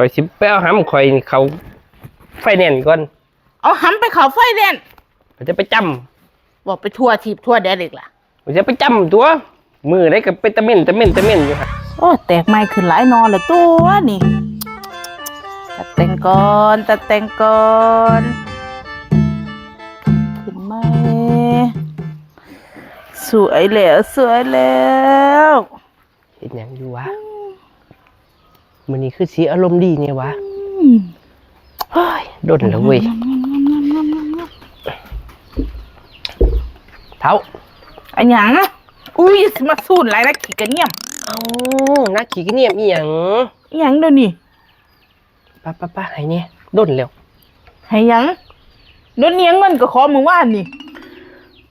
ข่อยสิไปเอาหำข่อยเขาไฟแนนซ์ก่อนเอาหำไปเขาไฟแดนข่อยจะไปจบอกไปทั่วทีบทั่วแดนอีกล่ะข่อยจะไปจำตัวมือได้กับเป็นตะเม่นอยู่ค่ะโอ้แตกไม่ขึ้นหลายนอนเลยตัวนี่ตัดแต่งก่อนขึ้นไม่สวยแล้วเห็นยังอยู่วะมันนี่คือสีอารมณ์ดีเนี่ยวะเฮ้ยโดนแล้วเว้ยเท้าอันหยังอุ้ยมาสูนไรนะขี้กระเนียมเอ้านักขี่กันเนี่ยมีหยังเดี๋ยวนี้ป้าให้เนี่ยโดนแล้วให้หยังโดนเนียงเงินก็ขอมึงว่านี่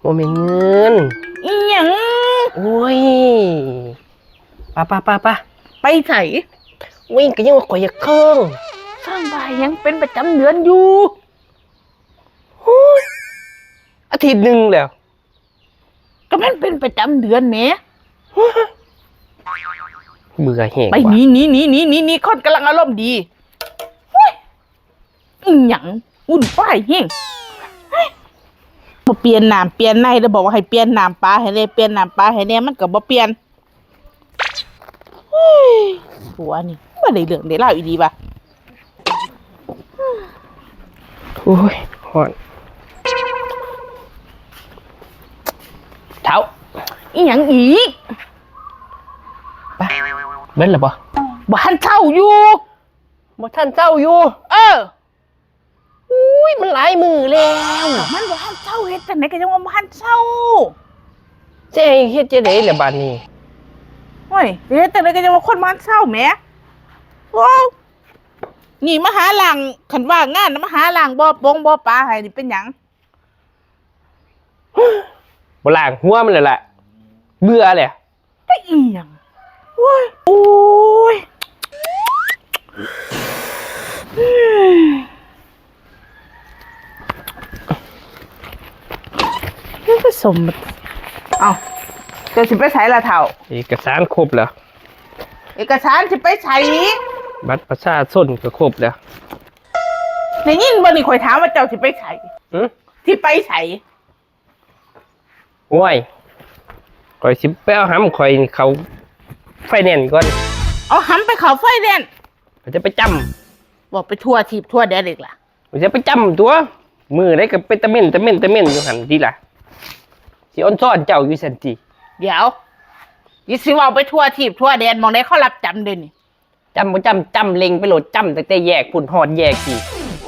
โมเมนเงินหยังโอ้ยป้าไปไสวิ่งก็ยังว่าข่อยอยากเครื่องสร้างบายยังเป็นประจำเดือนอยู่อาทิตย์หนึ่งแล้วก็มันเป็นประจำเดือนแหมเบื่อแห้งไปหนีคนกำลังอารมณ์ดีหยังอุ่นป้ายแห้งบ่เปลี่ยนน้ำเปลี่ยนในแล้วบอกว่าให้เปลี่ยนน้ำปลาให้เลยเปลี่ยนน้ำปลาให้เนี่ยมันก็บ่เปลี่ยนหัวนี่บ่ได้เรื่องได้เล่าอีดีป่ะโอ้ยฮอนเท้าหยังอีกไปเล่นหรือเปล่าบ้านเช่าอยู่บ่ท่านเจ้าอยู่อุ้ยมันหลายมือแล้วมันบ้านเช่าเฮ็ดจังไหนก็ยังว่าบ้านเช่าเจ๊เฮ็ดจะได้ละบาดนี้โอ้ยเฮ็ดจังไหนก็ยังว่าคนบ้านเช่าแหมว้าวนี่มาหาหลังขันว่างานมาหาหลังบ่ปงบ่ปลาให้นี่เป็นหยังบ่ล้างหัวมันเลยแหละเบื่อเลยได้อีหยังโอ้ยนี่ผสมเอาจะสิไปใช้ละเท่าเอกสารครบแล้วเอกสารสิไปใช้บัตรประชาชนก็ครบแล้วในยินบ่นี่ข่อยถามว่าเจ้าสิไปใช้ที่ไปใช้โอ้ยข่อยสิไปเอาหำข่อยเขาไฟแนนซ์ก่อนเอาหำไปเขาไฟแดนข่อยจะไปจบอกไปทั่วทีบทั่วแดนอีกล่ะข่อยจะไปจำตัวมือได้กับเป็นตะเม่นอยู่หันดีล่ะสิอ้อนซ่อนเจ้าอยู่สันติเดี๋ยวยี่สิว่าไปทั่วทีบทั่วแดนมองได้เขารับจำเด่นจำบ่จำเล็งไปโหลดจำแต่แยกฝุ่นหอดแยกกี่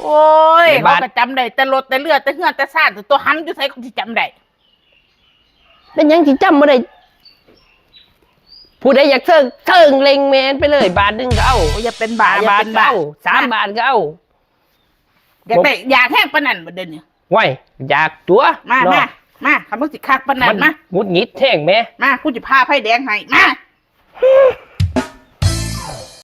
โอ้ยเขาก็จำได้แต่รถแต่เลือดแต่เหือแต่ซ่านแต่ตัวหำอยู่ใส่เขาที่จำได้แล้วยังที่จำบ่ได้ผู้ใดอยากเทิงเล็งแมนไปเลยบาทนึงก็เอาอย่าเป็นบาทก็เอา3 บาทก็เอาอยากแห้งปนันบ่เด่นเนี่ยไว้อยากตัวมาคำพูดสิคักปนันมามุดหงิดแท่งแม่มาพูดจะพาไพ่แดงให้มา